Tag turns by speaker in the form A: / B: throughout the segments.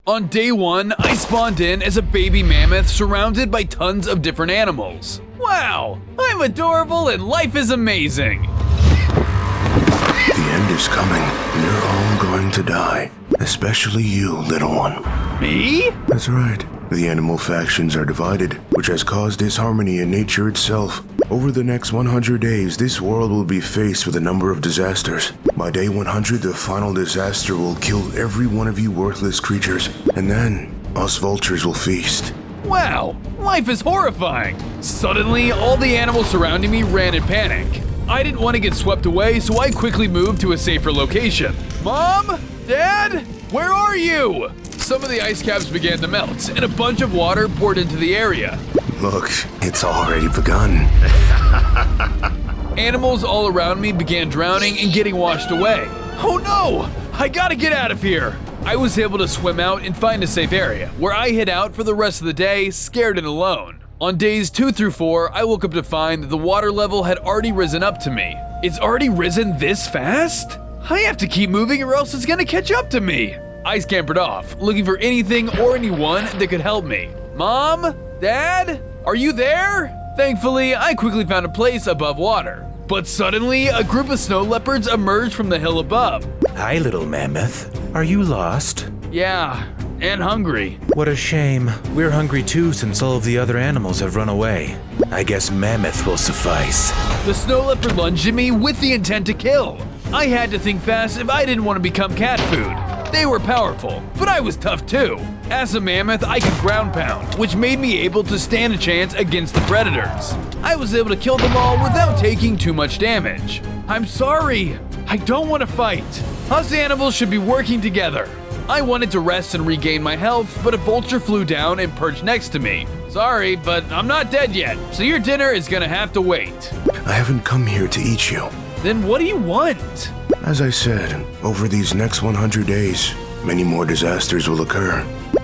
A: On day 1, I spawned in as a baby mammoth surrounded by tons of different animals. Wow, I'm adorable and life is amazing.
B: The end is coming, and you're all going to die. Especially you, little one.
A: Me?
B: That's right. The animal factions are divided, which has caused disharmony in nature itself. Over the next 100 days, this world will be faced with a number of disasters. By day 100, the final disaster will kill every one of you worthless creatures, and then us vultures will feast.
A: Wow, life is horrifying. Suddenly, all the animals surrounding me ran in panic. I didn't want to get swept away, so I quickly moved to a safer location. Mom? Dad? Where are you? Some of the ice caps began to melt, and a bunch of water poured into the area.
B: Look, it's already begun.
A: Animals all around me began drowning and getting washed away. Oh no! I gotta get out of here! I was able to swim out and find a safe area, where I hid out for the rest of the day, scared and alone. On days 2 through 4, I woke up to find that the water level had already risen up to me. It's already risen this fast? I have to keep moving or else it's gonna catch up to me. I scampered off, looking for anything or anyone that could help me. Mom? Dad? Are you there? Thankfully, I quickly found a place above water. But suddenly, a group of snow leopards emerged from the hill above.
C: Hi, little mammoth. Are you lost?
A: Yeah, and hungry.
C: What a shame. We're hungry too since all of the other animals have run away. I guess mammoth will suffice.
A: The snow leopard lunged at me with the intent to kill. I had to think fast if I didn't want to become cat food. They were powerful, but I was tough too. As a mammoth, I could ground pound, which made me able to stand a chance against the predators. I was able to kill them all without taking too much damage. I'm sorry. I don't want to fight. Us animals should be working together. I wanted to rest and regain my health, but a vulture flew down and perched next to me. Sorry, but I'm not dead yet, so your dinner is gonna have to wait.
B: I haven't come here to eat you.
A: Then what do you want?
B: As I said, over these next 100 days, many more disasters will occur.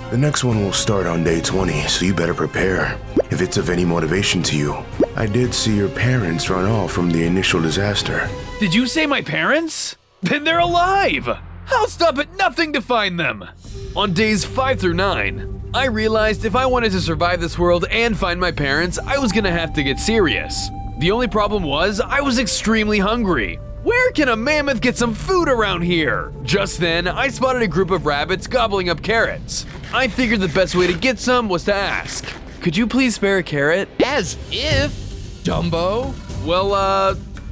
B: The next one will start on day 20, so you better prepare. If it's of any motivation to you, I did see your parents run off from the initial disaster.
A: Did you say my parents? Then they're alive! I'll stop at nothing to find them! On days 5 through 9, I realized if I wanted to survive this world and find my parents, I was gonna have to get serious. The only problem was, I was extremely hungry. Where can a mammoth get some food around here? Just then, I spotted a group of rabbits gobbling up carrots. I figured the best way to get some was to ask, could you please spare a carrot?
D: As if, Dumbo.
A: Well,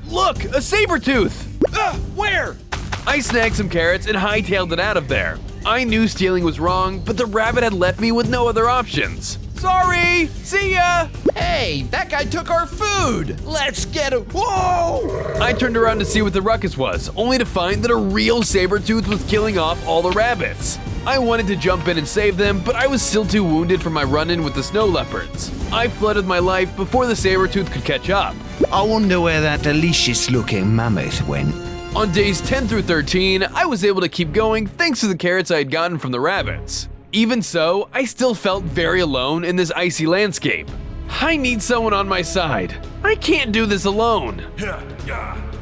A: look, a saber-tooth! Where? I snagged some carrots and hightailed it out of there. I knew stealing was wrong, but the rabbit had left me with no other options. Sorry! See ya!
D: Hey, that guy took our food! Let's get him! Whoa!
A: I turned around to see what the ruckus was, only to find that a real saber-tooth was killing off all the rabbits. I wanted to jump in and save them, but I was still too wounded from my run-in with the snow leopards. I fled with my life before the saber-tooth could catch up.
E: I wonder where that delicious-looking mammoth went.
A: On days 10 through 13, I was able to keep going thanks to the carrots I had gotten from the rabbits. Even so, I still felt very alone in this icy landscape. I need someone on my side. I can't do this alone.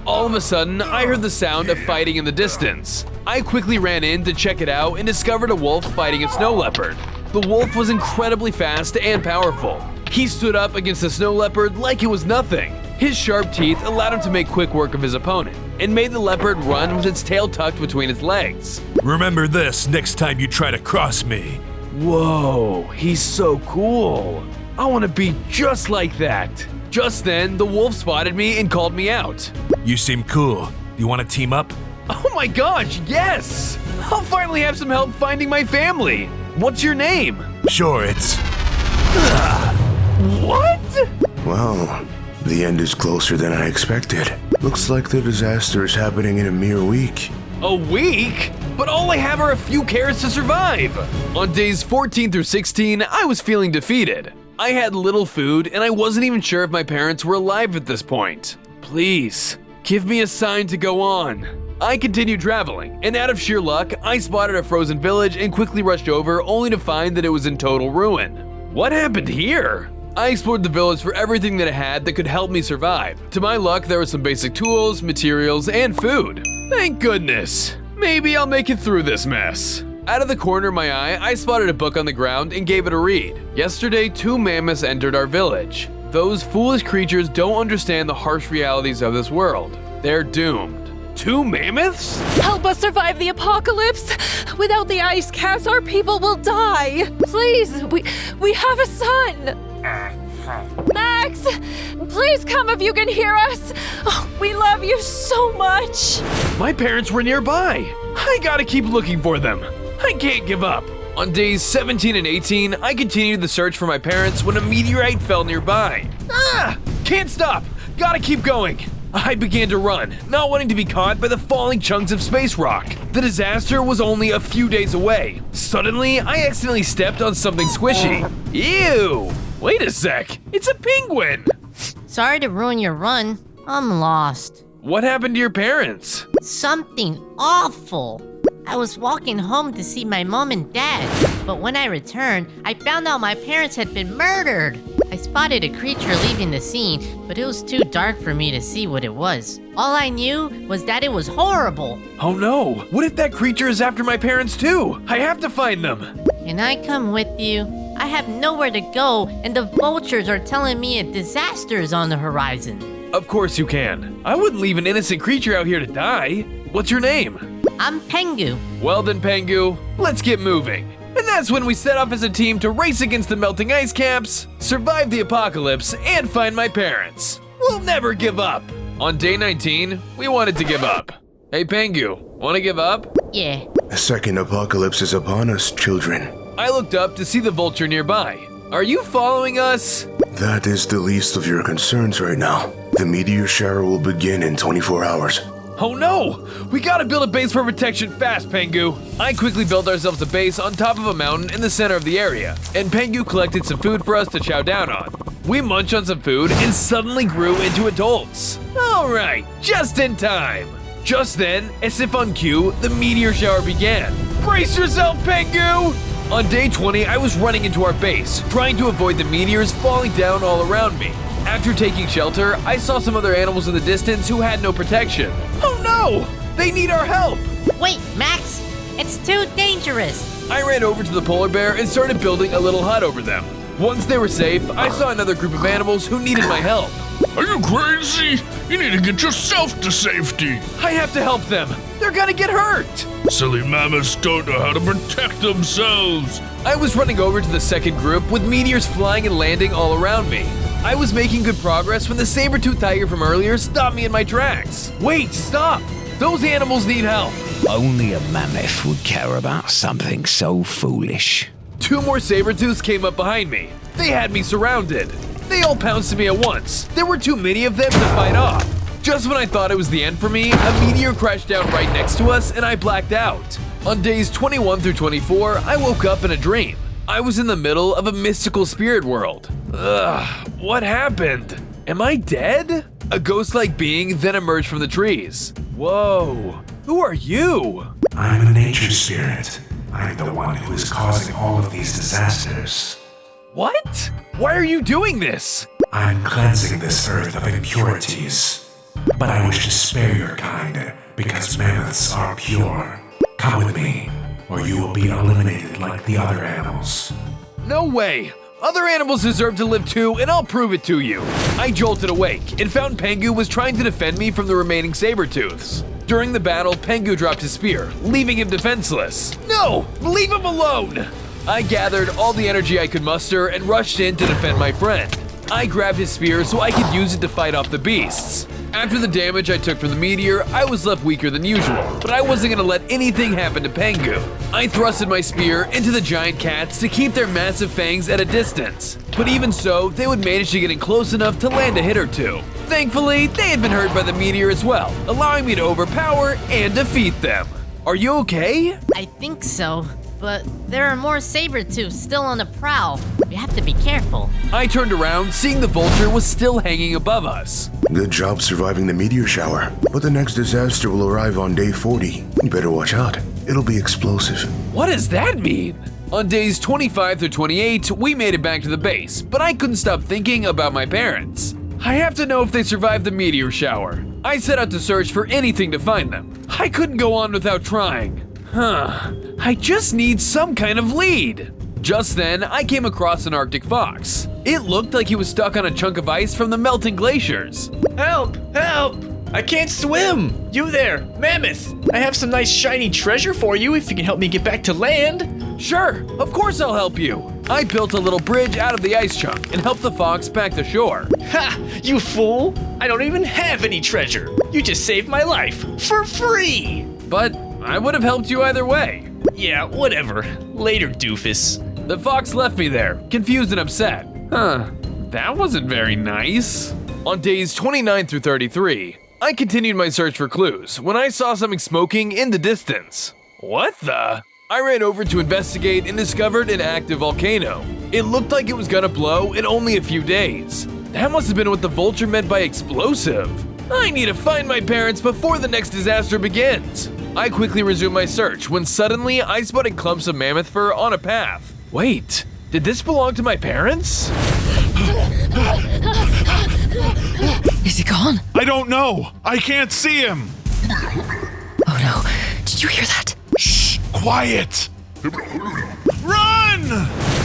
A: All of a sudden, I heard the sound of fighting in the distance. I quickly ran in to check it out and discovered a wolf fighting a snow leopard. The wolf was incredibly fast and powerful. He stood up against the snow leopard like it was nothing. His sharp teeth allowed him to make quick work of his opponent and made the leopard run with its tail tucked between its legs.
F: Remember this next time you try to cross me.
A: Whoa, he's so cool. I want to be just like that. Just then, the wolf spotted me and called me out.
F: You seem cool. You want to team up?
A: Oh my gosh, yes! I'll finally have some help finding my family. What's your name?
F: Sure, it's...
A: What?
B: Well, the end is closer than I expected. Looks like the disaster is happening in a mere week.
A: A week? But all I have are a few carrots to survive. On days 14 through 16, I was feeling defeated. I had little food, and I wasn't even sure if my parents were alive at this point. Please, give me a sign to go on. I continued traveling, and out of sheer luck, I spotted a frozen village and quickly rushed over only to find that it was in total ruin. What happened here? I explored the village for everything that it had that could help me survive. To my luck, there were some basic tools, materials, and food. Thank goodness. Maybe I'll make it through this mess. Out of the corner of my eye, I spotted a book on the ground and gave it a read. Yesterday, 2 mammoths entered our village. Those foolish creatures don't understand the harsh realities of this world. They're doomed. 2 mammoths?
G: Help us survive the apocalypse! Without the ice caps, our people will die! Please, we have a son! Max! Please come if you can hear us! Oh, we love you so much!
A: My parents were nearby. I gotta keep looking for them. I can't give up. On days 17 and 18, I continued the search for my parents when a meteorite fell nearby. Ah! Can't stop! Gotta keep going! I began to run, not wanting to be caught by the falling chunks of space rock. The disaster was only a few days away. Suddenly, I accidentally stepped on something squishy. Ew! Wait a sec, it's a penguin!
H: Sorry to ruin your run. I'm lost.
A: What happened to your parents?
H: Something awful. I was walking home to see my mom and dad, but when I returned, I found out my parents had been murdered. I spotted a creature leaving the scene, but it was too dark for me to see what it was. All I knew was that it was horrible.
A: Oh no, what if that creature is after my parents too? I have to find them.
H: Can I come with you? I have nowhere to go, and the vultures are telling me a disaster is on the horizon.
A: Of course you can. I wouldn't leave an innocent creature out here to die. What's your name?
H: I'm Pengu.
A: Well then, Pengu, let's get moving. And that's when we set off as a team to race against the melting ice caps, survive the apocalypse, and find my parents. We'll never give up. On day 19, we wanted to give up. Hey Pengu, wanna give up?
H: Yeah.
B: A second apocalypse is upon us, children.
A: I looked up to see the vulture nearby. Are you following us?
B: That is the least of your concerns right now. The meteor shower will begin in 24 hours.
A: Oh no! We gotta build a base for protection fast, Pengu! I quickly built ourselves a base on top of a mountain in the center of the area, and Pengu collected some food for us to chow down on. We munched on some food and suddenly grew into adults. Alright, just in time! Just then, as if on cue, the meteor shower began. Brace yourself, Pengu! On day 20, I was running into our base, trying to avoid the meteors falling down all around me. After taking shelter, I saw some other animals in the distance who had no protection. Oh no! They need our help!
H: Wait, Max! It's too dangerous!
A: I ran over to the polar bear and started building a little hut over them. Once they were safe, I saw another group of animals who needed my help.
I: Are you crazy? You need to get yourself to safety.
A: I have to help them. They're gonna get hurt.
I: Silly mammoths don't know how to protect themselves.
A: I was running over to the second group with meteors flying and landing all around me. I was making good progress when the saber-toothed tiger from earlier stopped me in my tracks. Wait, stop! Those animals need help.
E: Only a mammoth would care about something so foolish.
A: 2 more saber-tooths came up behind me. They had me surrounded. They all pounced at me at once. There were too many of them to fight off. Just when I thought it was the end for me, a meteor crashed down right next to us and I blacked out. On days 21 through 24, I woke up in a dream. I was in the middle of a mystical spirit world. Ugh, what happened? Am I dead? A ghost-like being then emerged from the trees. Whoa, who are you?
J: I'm a nature spirit. I'm the one who is causing all of these disasters.
A: What? Why are you doing this?
J: I'm cleansing this earth of impurities. But I wish to spare your kind, because mammoths are pure. Come with me, or you will be eliminated like the other animals.
A: No way! Other animals deserve to live too, and I'll prove it to you. I jolted awake and found Pengu was trying to defend me from the remaining saber-tooths. During the battle, Pengu dropped his spear, leaving him defenseless. No! Leave him alone! I gathered all the energy I could muster and rushed in to defend my friend. I grabbed his spear so I could use it to fight off the beasts. After the damage I took from the meteor, I was left weaker than usual, but I wasn't gonna let anything happen to Pengu. I thrusted my spear into the giant cats to keep their massive fangs at a distance. But even so, they would manage to get in close enough to land a hit or two. Thankfully, they had been hurt by the meteor as well, allowing me to overpower and defeat them. Are you okay?
H: I think so, but there are more saber-tooths still on the prowl. We have to be careful.
A: I turned around, seeing the vulture was still hanging above us.
B: Good job surviving the meteor shower, but the next disaster will arrive on day 40. You better watch out. It'll be explosive.
A: What does that mean? On days 25 through 28, we made it back to the base, but I couldn't stop thinking about my parents. I have to know if they survived the meteor shower. I set out to search for anything to find them. I couldn't go on without trying. I just need some kind of lead. Just then, I came across an Arctic fox. It looked like he was stuck on a chunk of ice from the melting glaciers.
K: Help! Help! I can't swim! You there, Mammoth! I have some nice shiny treasure for you if you can help me get back to land.
A: Sure, of course I'll help you. I built a little bridge out of the ice chunk and helped the fox back to shore.
K: Ha! You fool! I don't even have any treasure. You just saved my life for free!
A: But I would have helped you either way.
K: Yeah, whatever. Later, doofus.
A: The fox left me there, confused and upset. That wasn't very nice. On days 29 through 33, I continued my search for clues when I saw something smoking in the distance. What the? I ran over to investigate and discovered an active volcano. It looked like it was gonna blow in only a few days. That must have been what the vulture meant by explosive. I need to find my parents before the next disaster begins. I quickly resumed my search when suddenly I spotted clumps of mammoth fur on a path. Wait, did this belong to my parents?
G: Is he gone?
L: I don't know. I can't see him.
G: Oh no, did you hear that?
L: Shh, quiet. Run!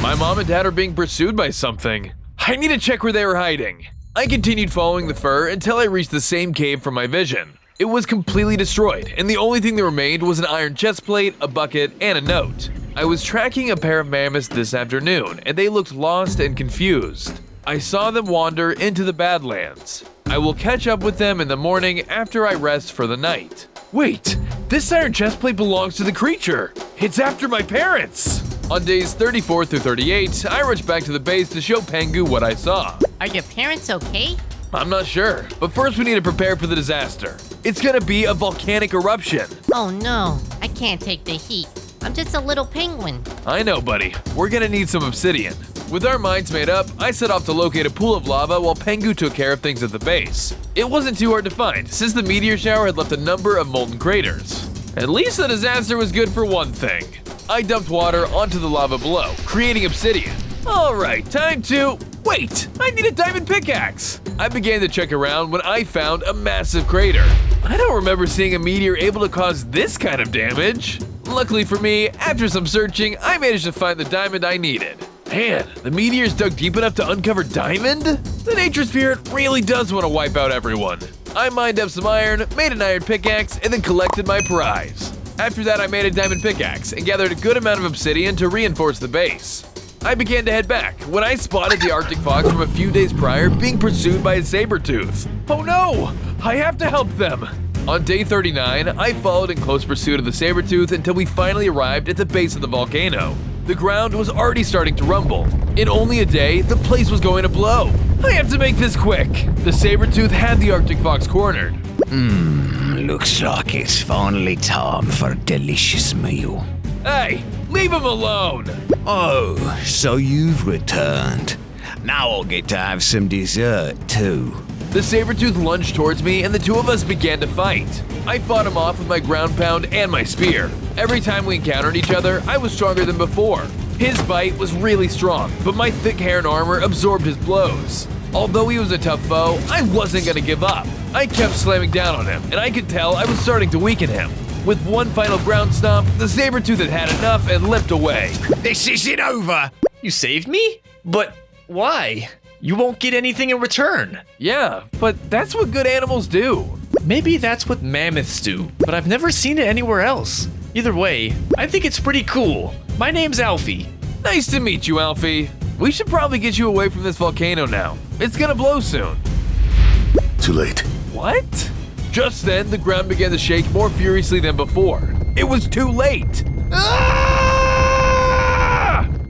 A: My mom and dad are being pursued by something. I need to check where they were hiding. I continued following the fur until I reached the same cave from my vision. It was completely destroyed, and the only thing that remained was an iron chest plate, a bucket, and a note. I was tracking a pair of mammoths this afternoon, and they looked lost and confused. I saw them wander into the Badlands. I will catch up with them in the morning after I rest for the night. Wait, this iron chest plate belongs to the creature. It's after my parents. On days 34 through 38, I rushed back to the base to show Pengu what I saw.
H: Are your parents okay?
A: I'm not sure, but first we need to prepare for the disaster. It's gonna be a volcanic eruption.
H: Oh no, I can't take the heat. I'm just a little penguin.
A: I know, buddy. We're gonna need some obsidian. With our minds made up, I set off to locate a pool of lava while Pengu took care of things at the base. It wasn't too hard to find, since the meteor shower had left a number of molten craters. At least the disaster was good for one thing. I dumped water onto the lava below, creating obsidian. Alright, time to… Wait! I need a diamond pickaxe! I began to check around when I found a massive crater. I don't remember seeing a meteor able to cause this kind of damage. Luckily for me, after some searching, I managed to find the diamond I needed. Man, the meteors dug deep enough to uncover diamond? The nature spirit really does want to wipe out everyone. I mined up some iron, made an iron pickaxe, and then collected my prize. After that, I made a diamond pickaxe and gathered a good amount of obsidian to reinforce the base. I began to head back when I spotted the Arctic fox from a few days prior being pursued by a saber-tooth. Oh no! I have to help them! On day 39, I followed in close pursuit of the saber-tooth until we finally arrived at the base of the volcano. The ground was already starting to rumble. In only a day, the place was going to blow. I have to make this quick. The saber-tooth had the Arctic fox cornered.
E: Looks like it's finally time for a delicious meal.
A: Hey, leave him alone!
E: Oh, so you've returned. Now I'll get to have some dessert, too.
A: The saber-tooth lunged towards me and the two of us began to fight. I fought him off with my ground pound and my spear. Every time we encountered each other, I was stronger than before. His bite was really strong, but my thick hair and armor absorbed his blows. Although he was a tough foe, I wasn't gonna give up. I kept slamming down on him, and I could tell I was starting to weaken him. With one final ground stomp, the saber-tooth had enough and limped away.
E: This isn't over!
K: You saved me? But why? You won't get anything in return.
A: Yeah, but that's what good animals do.
K: Maybe that's what mammoths do, but I've never seen it anywhere else. Either way, I think it's pretty cool. My name's Alfie.
A: Nice to meet you, Alfie. We should probably get you away from this volcano now. It's gonna blow soon.
B: Too late.
A: What? Just then, the ground began to shake more furiously than before. It was too late. Ah!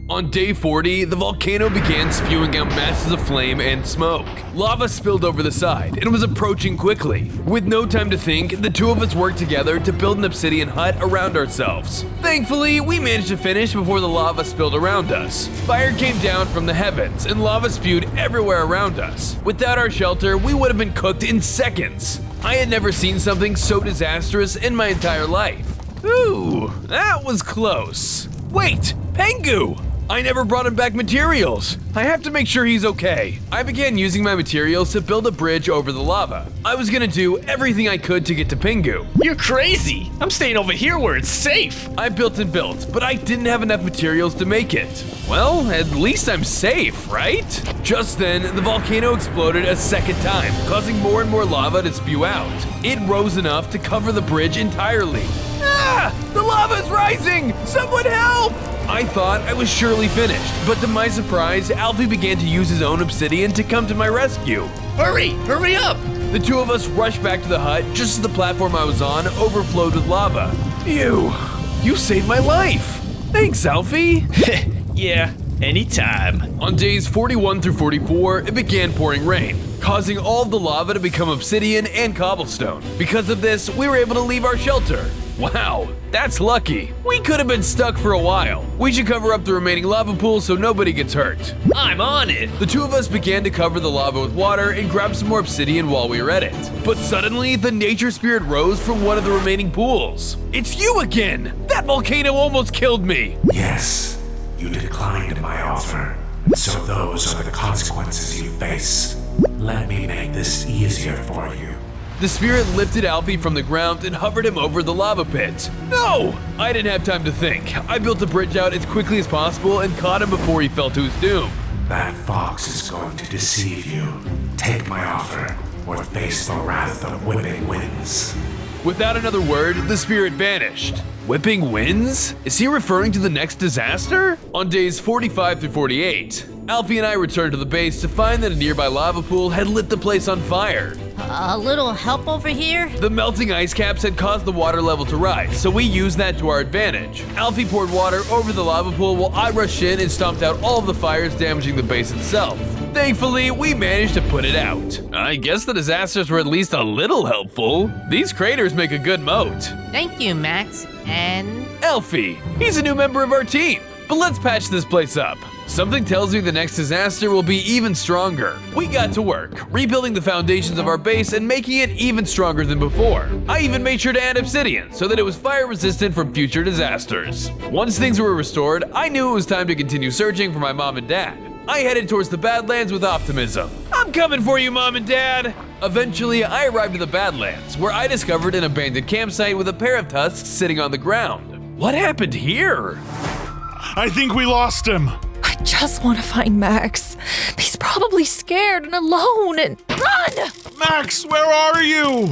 A: On day 40, the volcano began spewing out masses of flame and smoke. Lava spilled over the side and was approaching quickly. With no time to think, the two of us worked together to build an obsidian hut around ourselves. Thankfully, we managed to finish before the lava spilled around us. Fire came down from the heavens and lava spewed everywhere around us. Without our shelter, we would have been cooked in seconds. I had never seen something so disastrous in my entire life. Ooh, that was close. Wait, Pengu! I never brought him back materials. I have to make sure he's okay. I began using my materials to build a bridge over the lava. I was gonna do everything I could to get to Pingu.
K: You're crazy. I'm staying over here where it's safe.
A: I built and built, but I didn't have enough materials to make it. Well, at least I'm safe, right? Just then, the volcano exploded a second time, causing more and more lava to spew out. It rose enough to cover the bridge entirely. Ah! The lava's rising! Someone help! I thought I was surely finished, but to my surprise, Alfie began to use his own obsidian to come to my rescue.
K: Hurry up!
A: The two of us rushed back to the hut just as the platform I was on overflowed with lava. You saved my life! Thanks, Alfie!
K: Yeah, anytime.
A: On days 41 through 44, it began pouring rain, causing all of the lava to become obsidian and cobblestone. Because of this, we were able to leave our shelter. Wow, that's lucky. We could have been stuck for a while. We should cover up the remaining lava pool so nobody gets hurt.
K: I'm on it.
A: The two of us began to cover the lava with water and grab some more obsidian while we were at it. But suddenly, the nature spirit rose from one of the remaining pools. It's you again! That volcano almost killed me!
J: Yes, you declined my offer, and so those are the consequences you face. Let me make this easier for you.
A: The spirit lifted Alfie from the ground and hovered him over the lava pit. No! I didn't have time to think. I built the bridge out as quickly as possible and caught him before he fell to his doom.
J: That fox is going to deceive you. Take my offer, or face the wrath of whipping winds.
A: Without another word, the spirit vanished. Whipping winds? Is he referring to the next disaster? On days 45 through 48, Alfie and I returned to the base to find that a nearby lava pool had lit the place on fire.
H: A little help over here?
A: The melting ice caps had caused the water level to rise, so we used that to our advantage. Alfie poured water over the lava pool while I rushed in and stomped out all of the fires, damaging the base itself. Thankfully, we managed to put it out. I guess the disasters were at least a little helpful. These craters make a good moat.
H: Thank you, Max. And
A: Alfie, he's a new member of our team. But let's patch this place up. Something tells me the next disaster will be even stronger. We got to work, rebuilding the foundations of our base and making it even stronger than before. I even made sure to add obsidian so that it was fire resistant from future disasters. Once things were restored, I knew it was time to continue searching for my mom and dad. I headed towards the Badlands with optimism. I'm coming for you, Mom and Dad! Eventually, I arrived at the Badlands, where I discovered an abandoned campsite with a pair of tusks sitting on the ground. What happened here?
L: I think we lost him.
G: I just want to find Max. He's probably scared and alone and run!
L: Max, where are you?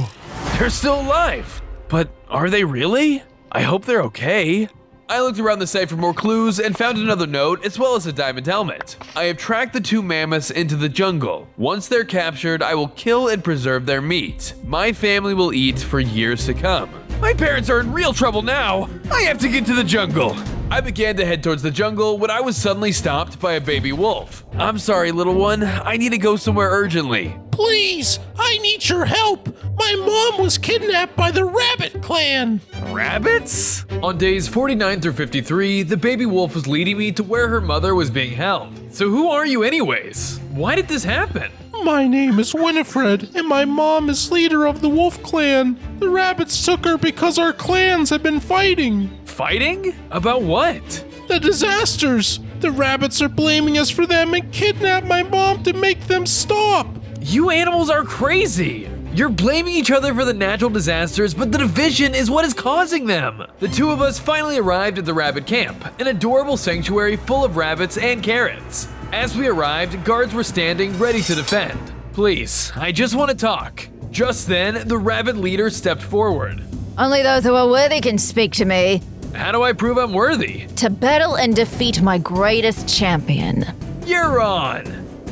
A: They're still alive. But are they really? I hope they're okay. I looked around the site for more clues and found another note as well as a diamond helmet. I have tracked the two mammoths into the jungle. Once they're captured, I will kill and preserve their meat. My family will eat for years to come. My parents are in real trouble now. I have to get to the jungle. I began to head towards the jungle when I was suddenly stopped by a baby wolf. I'm sorry, little one. I need to go somewhere urgently.
I: Please, I need your help. My mom was kidnapped by the rabbit clan.
A: Rabbits? On days 49 through 53, the baby wolf was leading me to where her mother was being held. So who are you anyways? Why did this happen?
I: My name is Winifred, and my mom is leader of the wolf clan. The rabbits took her because our clans have been fighting.
A: Fighting? About what?
I: The disasters. The rabbits are blaming us for them and kidnapped my mom to make them stop.
A: You animals are crazy. You're blaming each other for the natural disasters, but the division is what is causing them. The two of us finally arrived at the rabbit camp, an adorable sanctuary full of rabbits and carrots. As we arrived, guards were standing ready to defend. Please, I just want to talk. Just then, the rabbit leader stepped forward.
G: Only those who are worthy can speak to me.
A: How do I prove I'm worthy?
G: To battle and defeat my greatest champion.
A: You're on.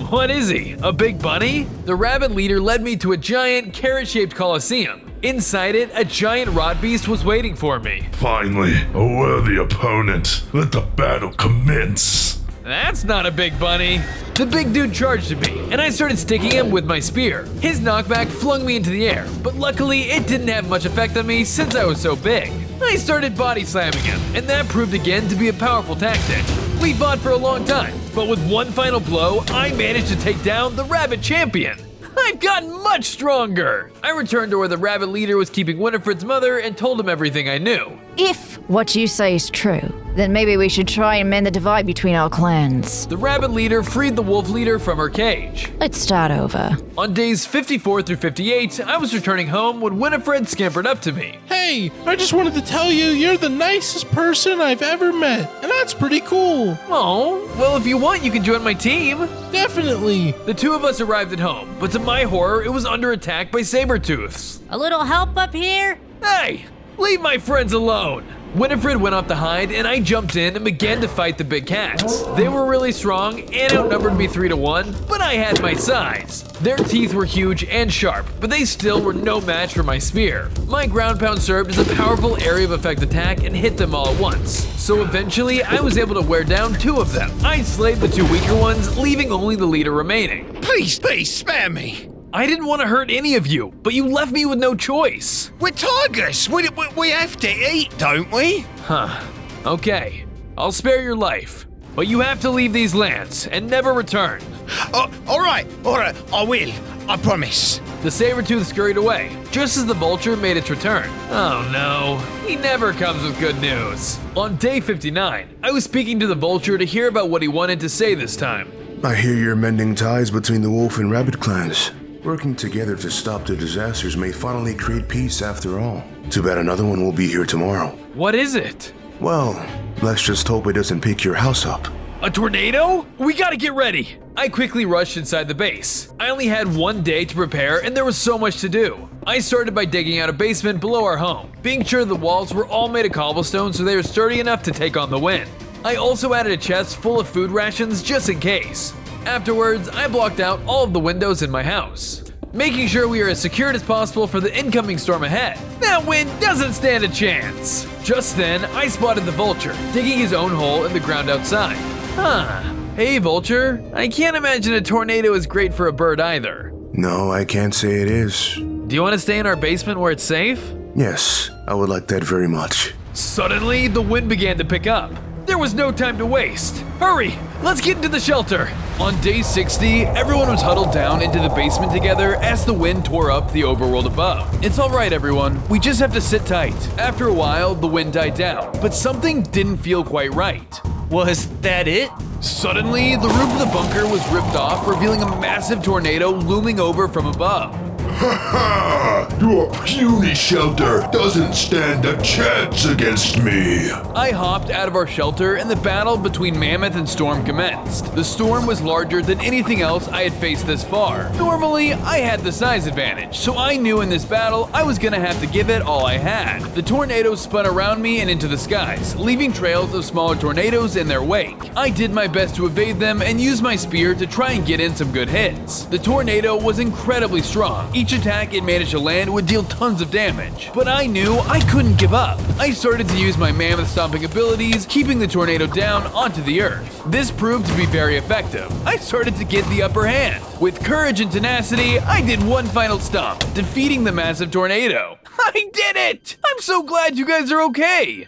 A: What is he, a big bunny? The rabbit leader led me to a giant carrot-shaped coliseum. Inside it, a giant rot beast was waiting for me.
L: Finally, a worthy opponent. Let the battle commence.
A: That's not a big bunny. The big dude charged at me, and I started sticking him with my spear. His knockback flung me into the air, but luckily it didn't have much effect on me since I was so big. I started body slamming him, and that proved again to be a powerful tactic. We fought for a long time, but with one final blow, I managed to take down the rabbit champion. I've gotten much stronger! I returned to where the rabbit leader was keeping Winifred's mother and told him everything I knew.
G: If what you say is true, Then maybe we should try and mend the divide between our clans.
A: The rabbit leader freed the wolf leader from her cage.
G: Let's start over.
A: On days 54 through 58, I was returning home when Winifred scampered up to me.
I: Hey, I just wanted to tell you you're the nicest person I've ever met, and that's pretty cool.
A: Oh, well, if you want, you can join my team.
I: Definitely.
A: The two of us arrived at home, but to my horror, it was under attack by saber-tooths.
H: A little help up here?
A: Hey, leave my friends alone. Winifred went off to hide, and I jumped in and began to fight the big cats. They were really strong and outnumbered me 3-1, but I had my size. Their teeth were huge and sharp, but they still were no match for my spear. My ground pound served as a powerful area of effect attack and hit them all at once. So eventually, I was able to wear down 2 of them. I slayed the 2 weaker ones, leaving only the leader remaining.
E: Please, spare me.
A: I didn't want to hurt any of you, but you left me with no choice.
E: We're tigers. We have to eat, don't we?
A: Huh. Okay. I'll spare your life, but you have to leave these lands and never return.
E: All right. I will. I promise.
A: The saber-tooth scurried away, just as the vulture made its return. Oh no, he never comes with good news. On day 59, I was speaking to the vulture to hear about what he wanted to say this time.
B: I hear you're mending ties between the wolf and rabbit clans. Working together to stop the disasters may finally create peace after all. Too bad another one will be here tomorrow.
A: What is it?
B: Well, let's just hope it doesn't pick your house up.
A: A tornado? We gotta get ready! I quickly rushed inside the base. I only had 1 day to prepare and there was so much to do. I started by digging out a basement below our home, being sure the walls were all made of cobblestone so they were sturdy enough to take on the wind. I also added a chest full of food rations just in case. Afterwards, I blocked out all of the windows in my house, making sure we are as secured as possible for the incoming storm ahead. That wind doesn't stand a chance. Just then, I spotted the vulture, digging his own hole in the ground outside. Huh. Hey, vulture. I can't imagine a tornado is great for a bird either.
B: No, I can't say it is.
A: Do you want to stay in our basement where it's safe?
B: Yes, I would like that very much.
A: Suddenly, the wind began to pick up. There was no time to waste. Hurry, let's get into the shelter. On day 60, everyone was huddled down into the basement together as the wind tore up the overworld above. It's all right, everyone. We just have to sit tight. After a while, the wind died down, but something didn't feel quite right.
K: Was that it?
A: Suddenly, the roof of the bunker was ripped off, revealing a massive tornado looming over from above.
L: Ha ha! Your puny shelter doesn't stand a chance against me.
A: I hopped out of our shelter and the battle between Mammoth and Storm commenced. The storm was larger than anything else I had faced this far. Normally, I had the size advantage, so I knew in this battle I was gonna have to give it all I had. The tornadoes spun around me and into the skies, leaving trails of smaller tornadoes in their wake. I did my best to evade them and use my spear to try and get in some good hits. The tornado was incredibly strong. Each attack it managed to land would deal tons of damage, but I knew I couldn't give up. I started to use my mammoth stomping abilities, keeping the tornado down onto the earth. This proved to be very effective. I started to get the upper hand. With courage and tenacity, I did one final stomp, defeating the massive tornado. I did it! I'm so glad you guys are okay!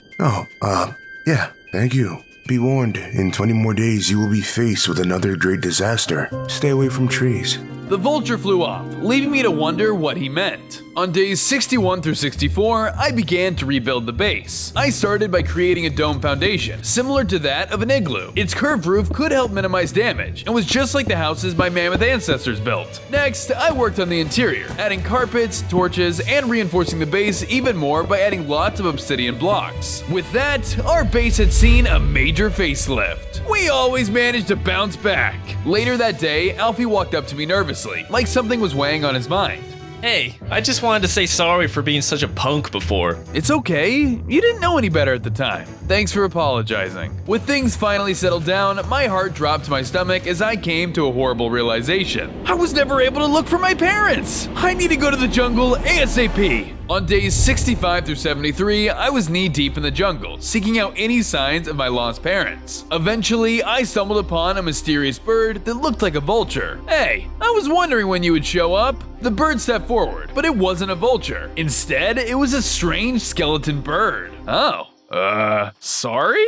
B: Yeah, thank you. Be warned, in 20 more days you will be faced with another great disaster. Stay away from trees.
A: The vulture flew off, leaving me to wonder what he meant. On days 61 through 64, I began to rebuild the base. I started by creating a dome foundation, similar to that of an igloo. Its curved roof could help minimize damage, and was just like the houses my mammoth ancestors built. Next, I worked on the interior, adding carpets, torches, and reinforcing the base even more by adding lots of obsidian blocks. With that, our base had seen a major facelift. We always managed to bounce back. Later that day, Alfie walked up to me nervously, like something was weighing on his mind.
K: Hey, I just wanted to say sorry for being such a punk before.
A: It's okay. You didn't know any better at the time. Thanks for apologizing. With things finally settled down, my heart dropped to my stomach as I came to a horrible realization. I was never able to look for my parents. I need to go to the jungle ASAP. On days 65 through 73, I was knee-deep in the jungle, seeking out any signs of my lost parents. Eventually, I stumbled upon a mysterious bird that looked like a vulture. Hey, I was wondering when you would show up. The bird stepped forward, but it wasn't a vulture. Instead, it was a strange skeleton bird. Oh, sorry?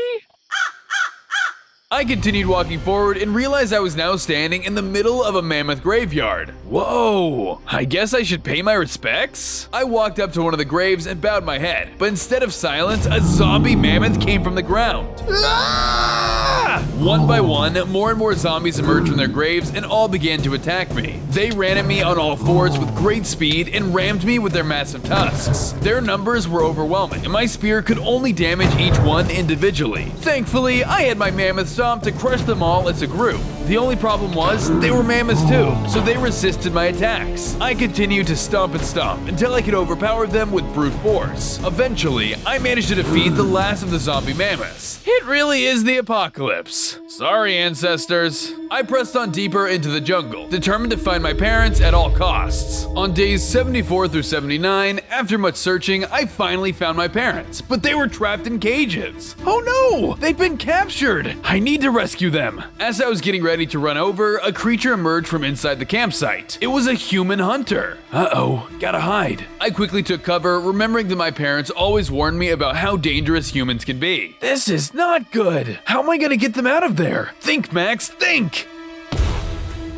A: I continued walking forward and realized I was now standing in the middle of a mammoth graveyard. Whoa, I guess I should pay my respects? I walked up to one of the graves and bowed my head, but instead of silence, a zombie mammoth came from the ground. Ah! One by one, more and more zombies emerged from their graves and all began to attack me. They ran at me on all fours with great speed and rammed me with their massive tusks. Their numbers were overwhelming, and my spear could only damage each one individually. Thankfully, I had my mammoth stomp to crush them all as a group. The only problem was, they were mammoths too, so they resisted my attacks. I continued to stomp and stomp until I could overpower them with brute force. Eventually, I managed to defeat the last of the zombie mammoths. It really is the apocalypse. Sorry, ancestors. I pressed on deeper into the jungle, determined to find my parents at all costs. On days 74 through 79, after much searching, I finally found my parents, but they were trapped in cages. Oh no! They've been captured! I need to rescue them. As I was getting ready to run over, a creature emerged from inside the campsite. It was a human hunter. Uh-oh, gotta hide. I quickly took cover, remembering that my parents always warned me about how dangerous humans can be. This is not good. How am I gonna get them out of there? Think, Max, think!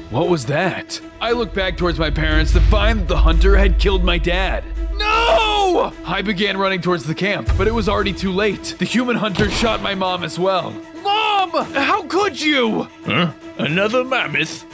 A: What was that? I looked back towards my parents to find that the hunter had killed my dad. No! I began running towards the camp, but it was already too late. The human hunter shot my mom as well. Mom! How could you?
K: Huh? Another mammoth?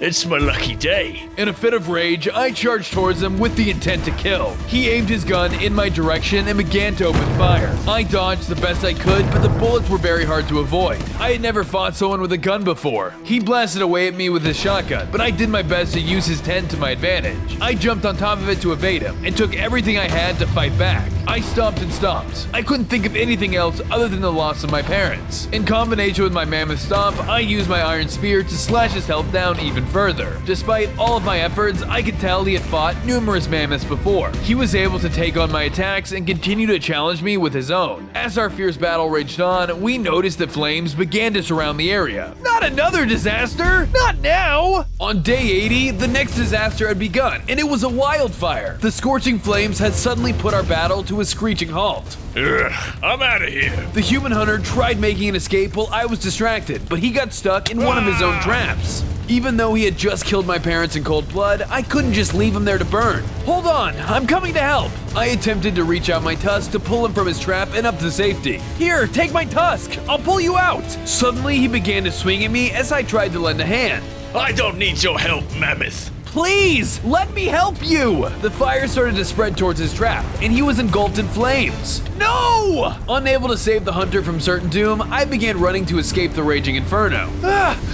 K: It's my lucky day.
A: In a fit of rage, I charged towards him with the intent to kill. He aimed his gun in my direction and began to open fire. I dodged the best I could, but the bullets were very hard to avoid. I had never fought someone with a gun before. He blasted away at me with his shotgun, but I did my best to use his tent to my advantage. I jumped on top of it to evade him and took everything I had to fight back. I stomped and stomped. I couldn't think of anything else other than the loss of my parents. In combination with my mammoth stomp, I used my iron spear to slash his health down even further. Despite all of my efforts, I could tell he had fought numerous mammoths before. He was able to take on my attacks and continue to challenge me with his own. As our fierce battle raged on, we noticed that flames began to surround the area. Not another disaster! Not now! On day 80, the next disaster had begun, and it was a wildfire. The scorching flames had suddenly put our battle to a screeching halt.
K: Ugh, I'm out of here.
A: The human hunter tried making an escape while I was distracted, but he got stuck in one of his own traps. Even though he had just killed my parents in cold blood, I couldn't just leave him there to burn. Hold on, I'm coming to help. I attempted to reach out my tusk to pull him from his trap and up to safety. Here, take my tusk, I'll pull you out. Suddenly, he began to swing at me as I tried to lend a hand.
K: I don't need your help, mammoth.
A: Please, let me help you! The fire started to spread towards his trap, and he was engulfed in flames. No! Unable to save the hunter from certain doom, I began running to escape the raging inferno.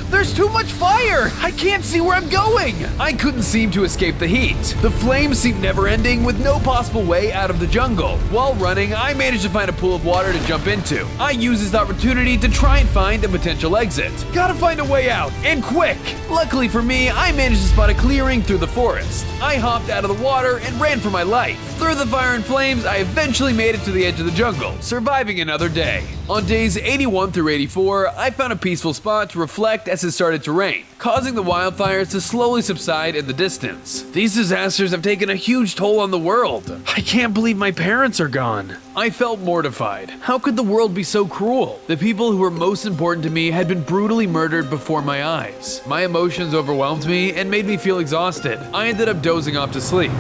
A: There's too much fire! I can't see where I'm going! I couldn't seem to escape the heat. The flames seemed never-ending with no possible way out of the jungle. While running, I managed to find a pool of water to jump into. I used this opportunity to try and find a potential exit. Gotta find a way out, and quick! Luckily for me, I managed to spot a clearing through the forest. I hopped out of the water and ran for my life. Through the fire and flames, I eventually made it to the edge of the jungle, surviving another day. On days 81 through 84, I found a peaceful spot to reflect as it started to rain, causing the wildfires to slowly subside in the distance. These disasters have taken a huge toll on the world. I can't believe my parents are gone. I felt mortified. How could the world be so cruel? The people who were most important to me had been brutally murdered before my eyes. My emotions overwhelmed me and made me feel exhausted. I ended up dozing off to sleep.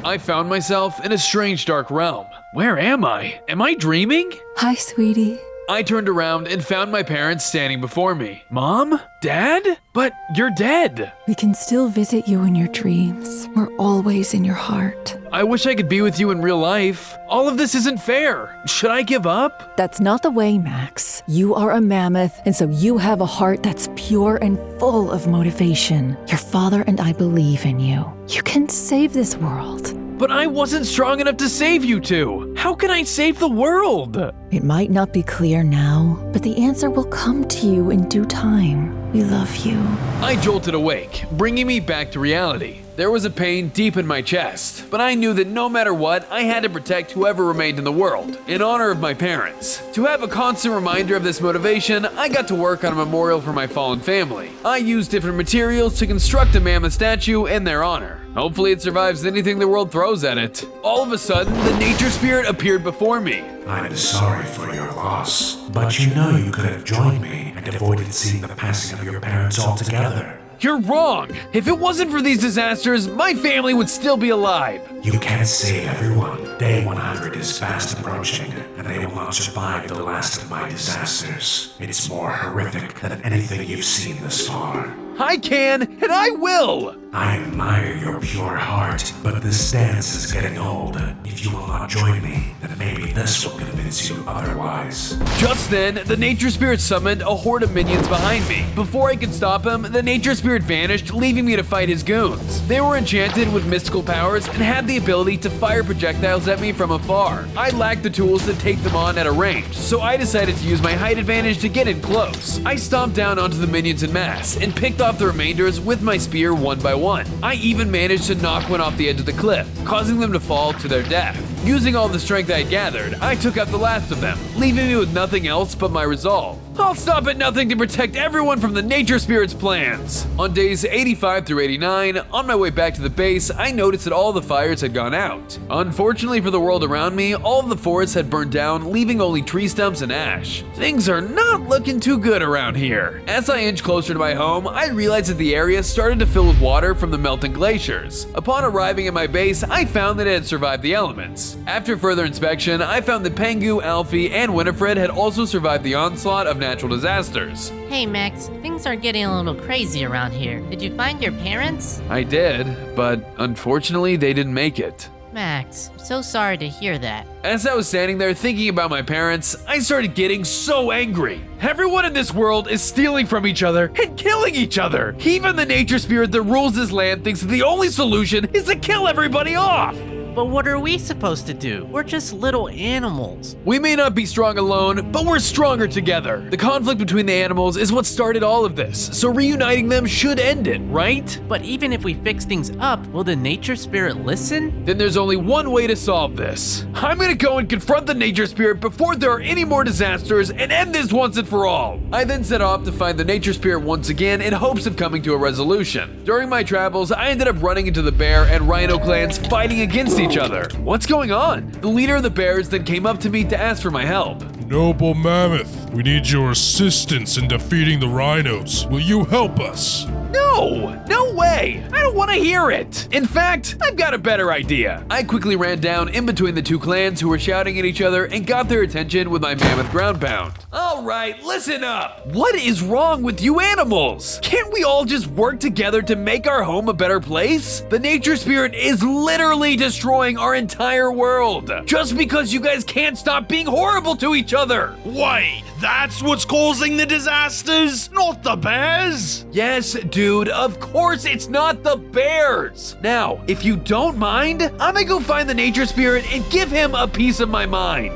A: I found myself in a strange dark realm. Where am I? Am I dreaming?
M: Hi, sweetie.
A: I turned around and found my parents standing before me. Mom? Dad? But you're dead.
M: We can still visit you in your dreams. We're always in your heart.
A: I wish I could be with you in real life. All of this isn't fair. Should I give up?
M: That's not the way, Max. You are a mammoth, and so you have a heart that's pure and full of motivation. Your father and I believe in you. You can save this world.
A: But I wasn't strong enough to save you two. How can I save the world?
M: It might not be clear now, but the answer will come to you in due time. We love you.
A: I jolted awake, bringing me back to reality. There was a pain deep in my chest, but I knew that no matter what, I had to protect whoever remained in the world, in honor of my parents. To have a constant reminder of this motivation, I got to work on a memorial for my fallen family. I used different materials to construct a mammoth statue in their honor. Hopefully it survives anything the world throws at it. All of a sudden, the nature spirit appeared before me.
J: I'm sorry for your loss. But you know you could have joined me and avoided seeing the passing of your parents altogether.
A: You're wrong! If it wasn't for these disasters, my family would still be alive.
J: You can't save everyone. Day 100 is fast approaching, and they will not survive the last of my disasters. It's more horrific than anything you've seen thus far.
A: I can, and I will!
J: I admire your pure heart, but this dance is getting old. If you will not join me, then maybe this will convince you otherwise.
A: Just then, the nature spirit summoned a horde of minions behind me. Before I could stop him, the nature spirit vanished, leaving me to fight his goons. They were enchanted with mystical powers and had the ability to fire projectiles at me from afar. I lacked the tools to take them on at a range, so I decided to use my height advantage to get in close. I stomped down onto the minions en masse and picked off the remainders with my spear one by one. I even managed to knock one off the edge of the cliff, causing them to fall to their death. Using all the strength I gathered, I took out the last of them, leaving me with nothing else but my resolve. I'll stop at nothing to protect everyone from the nature spirit's plans. On days 85 through 89, on my way back to the base, I noticed that all the fires had gone out. Unfortunately for the world around me, all of the forests had burned down, leaving only tree stumps and ash. Things are not looking too good around here. As I inched closer to my home, I realized that the area started to fill with water from the melting glaciers. Upon arriving at my base, I found that it had survived the elements. After further inspection, I found that Pengu, Alfie, and Winifred had also survived the onslaught of natural disasters.
H: Hey Max, things are getting a little crazy around here. Did you find your parents?
A: I did, but unfortunately they didn't make it.
H: Max, I'm so sorry to hear that.
A: As I was standing there thinking about my parents, I started getting so angry. Everyone in this world is stealing from each other and killing each other. Even the nature spirit that rules this land thinks that the only solution is to kill everybody off.
N: But what are we supposed to do? We're just little animals.
A: We may not be strong alone, but we're stronger together. The conflict between the animals is what started all of this, so reuniting them should end it, right?
N: But even if we fix things up, will the nature spirit listen?
A: Then there's only one way to solve this. I'm gonna go and confront the nature spirit before there are any more disasters and end this once and for all. I then set off to find the nature spirit once again in hopes of coming to a resolution. During my travels, I ended up running into the bear and rhino clans fighting against each other. What's going on? The leader of the bears then came up to me to ask for my help.
I: Noble Mammoth, we need your assistance in defeating the rhinos. Will you help us?
A: No way! I don't want to hear it! In fact, I've got a better idea. I quickly ran down in between the two clans who were shouting at each other and got their attention with my mammoth ground pound. Alright, listen up! What is wrong with you animals? Can't we all just work together to make our home a better place? The nature spirit is literally destroying our entire world, just because you guys can't stop being horrible to each other!
D: Wait, that's what's causing the disasters? Not the bears?
A: Yes, dude, of course it's not the bears! Now, if you don't mind, I'm gonna go find the nature spirit and give him a piece of my mind.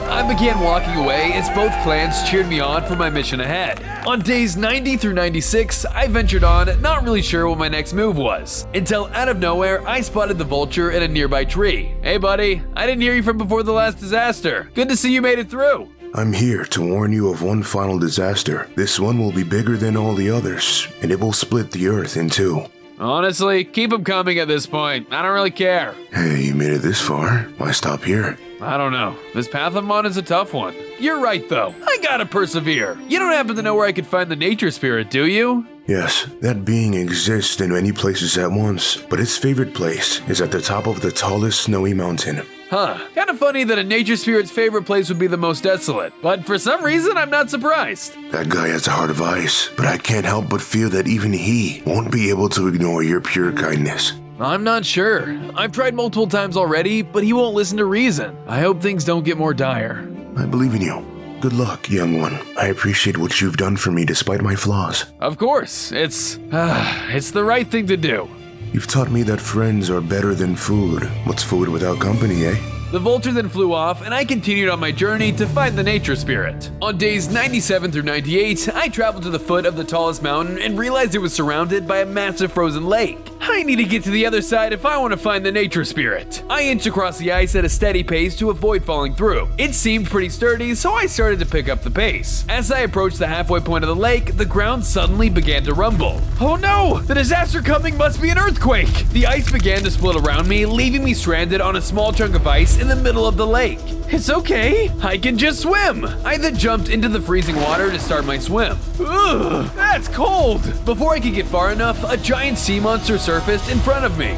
A: I began walking away as both clans cheered me on for my mission ahead. On days 90 through 96, I ventured on, not really sure what my next move was, until out of nowhere, I spotted the vulture in a nearby tree. Hey buddy, I didn't hear you from before the last disaster. Good to see you made it through.
B: I'm here to warn you of one final disaster. This one will be bigger than all the others, and it will split the earth in two.
A: Honestly, keep them coming at this point. I don't really care.
B: Hey, you made it this far. Why stop here?
A: I don't know. This path I'm on is a tough one. You're right, though. I gotta persevere. You don't happen to know where I could find the nature spirit, do you?
B: Yes, that being exists in many places at once, but its favorite place is at the top of the tallest snowy mountain.
A: Huh. Kinda funny that a nature spirit's favorite place would be the most desolate, but for some reason, I'm not surprised.
B: That guy has a heart of ice, but I can't help but feel that even he won't be able to ignore your pure kindness.
A: I'm not sure. I've tried multiple times already, but he won't listen to reason. I hope things don't get more dire.
B: I believe in you. Good luck, young one. I appreciate what you've done for me despite my flaws.
A: Of course, it's the right thing to do.
B: You've taught me that friends are better than food. What's food without company, eh?
A: The vulture then flew off, and I continued on my journey to find the nature spirit. On days 97 through 98, I traveled to the foot of the tallest mountain and realized it was surrounded by a massive frozen lake. I need to get to the other side if I want to find the nature spirit. I inch across the ice at a steady pace to avoid falling through. It seemed pretty sturdy, so I started to pick up the pace. As I approached the halfway point of the lake, the ground suddenly began to rumble. Oh no! The disaster coming must be an earthquake! The ice began to split around me, leaving me stranded on a small chunk of ice in the middle of the lake. It's okay, I can just swim! I then jumped into the freezing water to start my swim. Ugh, that's cold! Before I could get far enough, a giant sea monster surfaced in front of me.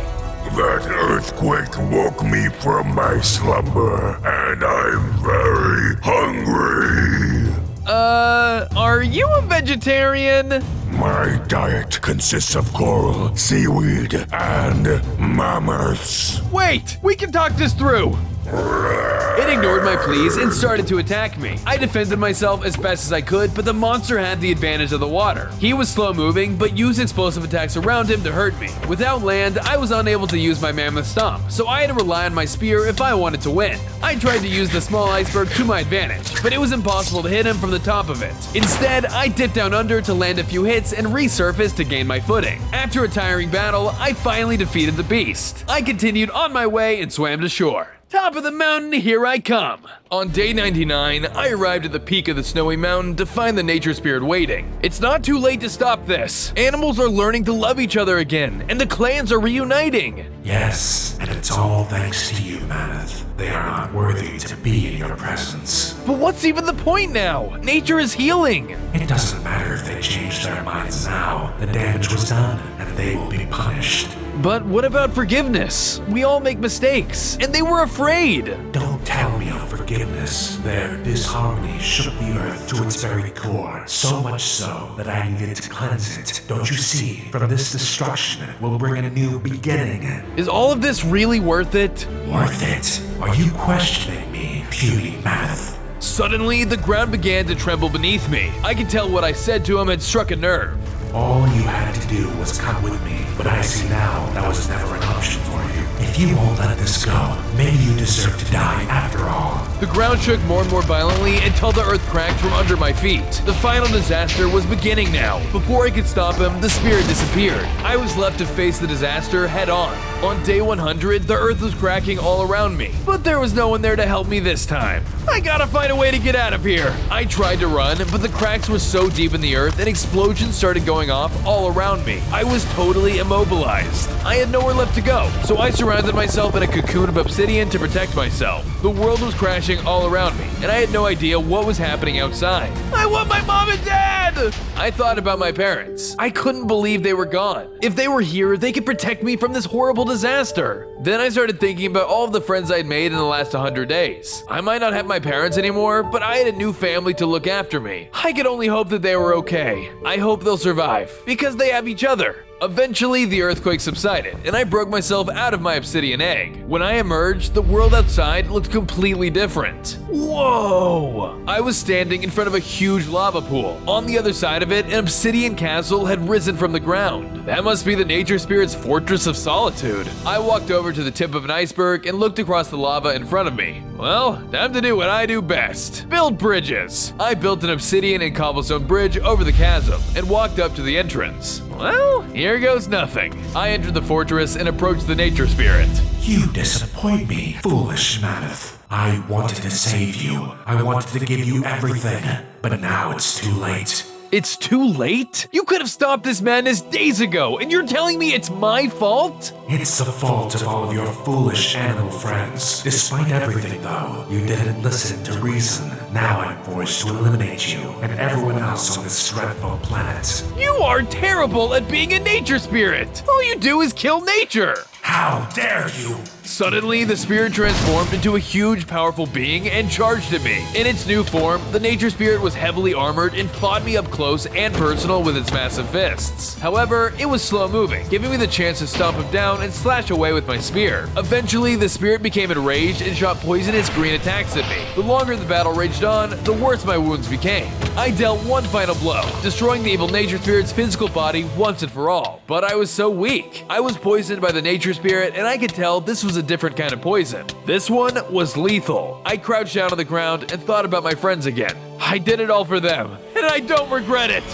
L: That earthquake woke me from my slumber, and I'm very hungry.
A: Are you a vegetarian?
L: My diet consists of coral, seaweed, and mammoths.
A: Wait, we can talk this through. It ignored my pleas and started to attack me. I defended myself as best as I could, but the monster had the advantage of the water. He was slow moving, but used explosive attacks around him to hurt me. Without land, I was unable to use my mammoth stomp, so I had to rely on my spear if I wanted to win. I tried to use the small iceberg to my advantage, but it was impossible to hit him from the top of it. Instead, I dipped down under to land a few hits and resurfaced to gain my footing. After a tiring battle, I finally defeated the beast. I continued on my way and swam to shore. Top of the mountain, here I come. On day 99, I arrived at the peak of the snowy mountain to find the nature spirit waiting. It's not too late to stop this. Animals are learning to love each other again, and the clans are reuniting.
J: Yes, and it's all thanks to you, Mammoth. They are not worthy to be in your presence.
A: But what's even the point now? Nature is healing.
J: It doesn't matter if they change their minds now. The damage was done, and they will be punished.
A: But what about forgiveness? We all make mistakes, and they were afraid.
J: Don't tell me of forgiveness. Their disharmony shook the earth to its very core, so much so that I needed to cleanse it. Don't you see? From this destruction will bring a new beginning.
A: Is all of this really worth it?
J: Worth it? Are you questioning me, puny Mammoth?
A: Suddenly, the ground began to tremble beneath me. I could tell what I said to him had struck a nerve.
J: All you had to do was come with me, but I see now that was never an option for you. If you won't let this go, maybe you deserve to die after all.
A: The ground shook more and more violently until the earth cracked from under my feet. The final disaster was beginning now. Before I could stop him, the spirit disappeared. I was left to face the disaster head on. On day 100, the earth was cracking all around me, but there was no one there to help me this time. I gotta find a way to get out of here. I tried to run, but the cracks were so deep in the earth and explosions started going off all around me. I was totally immobilized. I had nowhere left to go, so I surrounded myself in a cocoon of obsidian to protect myself. The world was crashing all around me, and I had no idea what was happening outside. I want my mom and dad! I thought about my parents. I couldn't believe they were gone. If they were here, they could protect me from this horrible disaster. Then I started thinking about all of the friends I'd made in the last 100 days. I might not have my parents anymore, but I had a new family to look after me. I could only hope that they were okay. I hope they'll survive, because they have each other. Eventually, the earthquake subsided, and I broke myself out of my obsidian egg. When I emerged, the world outside looked completely different. Whoa! I was standing in front of a huge lava pool. On the other side of it, an obsidian castle had risen from the ground. That must be the nature spirit's fortress of solitude. I walked over to the tip of an iceberg and looked across the lava in front of me. Well, time to do what I do best. Build bridges. I built an obsidian and cobblestone bridge over the chasm and walked up to the entrance. Well, here goes nothing. I entered the fortress and approached the nature spirit.
J: You disappoint me, foolish Mammoth. I wanted to save you. I wanted to give you everything, but now it's too late.
A: It's too late? You could have stopped this madness days ago, and you're telling me it's my fault?
J: It's the fault of all of your foolish animal friends. Despite everything, though, you didn't listen to reason. Now I'm forced to eliminate you and everyone else on this dreadful planet.
A: You are terrible at being a nature spirit. All you do is kill nature.
J: How dare you!
A: Suddenly, the spirit transformed into a huge, powerful being and charged at me. In its new form, the nature spirit was heavily armored and fought me up close and personal with its massive fists. However, it was slow-moving, giving me the chance to stomp him down and slash away with my spear. Eventually, the spirit became enraged and shot poisonous green attacks at me. The longer the battle raged on, the worse my wounds became. I dealt one final blow, destroying the evil nature spirit's physical body once and for all. But I was so weak. I was poisoned by the nature spirit, and I could tell this was a different kind of poison. This one was lethal. I crouched down on the ground and thought about my friends again. I did it all for them, and I don't regret it.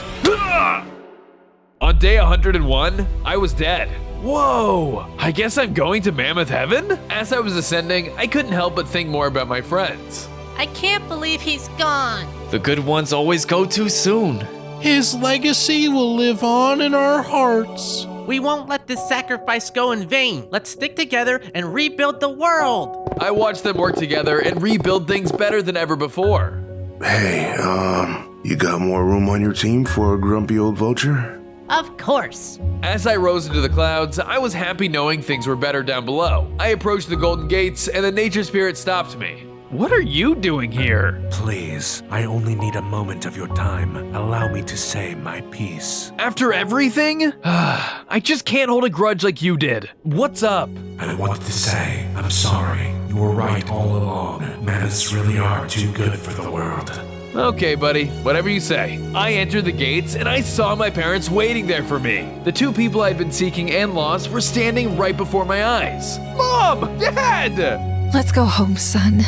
A: On day 101, I was dead. Whoa! I guess I'm going to Mammoth Heaven? As I was ascending, I couldn't help but think more about my friends.
H: I can't believe he's gone.
K: The good ones always go too soon.
I: His legacy will live on in our hearts.
N: We won't let this sacrifice go in vain. Let's stick together and rebuild the world.
A: I watched them work together and rebuild things better than ever before.
B: Hey, you got more room on your team for a grumpy old vulture?
H: Of course.
A: As I rose into the clouds, I was happy knowing things were better down below. I approached the golden gates and the nature spirit stopped me. What are you doing here?
J: Please, I only need a moment of your time. Allow me to say my piece.
A: After everything? I just can't hold a grudge like you did. What's up?
J: I wanted to say, I'm sorry. You were right all along. Mammoths really are too good for the world.
A: Okay, buddy, whatever you say. I entered the gates and I saw my parents waiting there for me. The two people I'd been seeking and lost were standing right before my eyes. Mom! Dad!
M: Let's go home, son.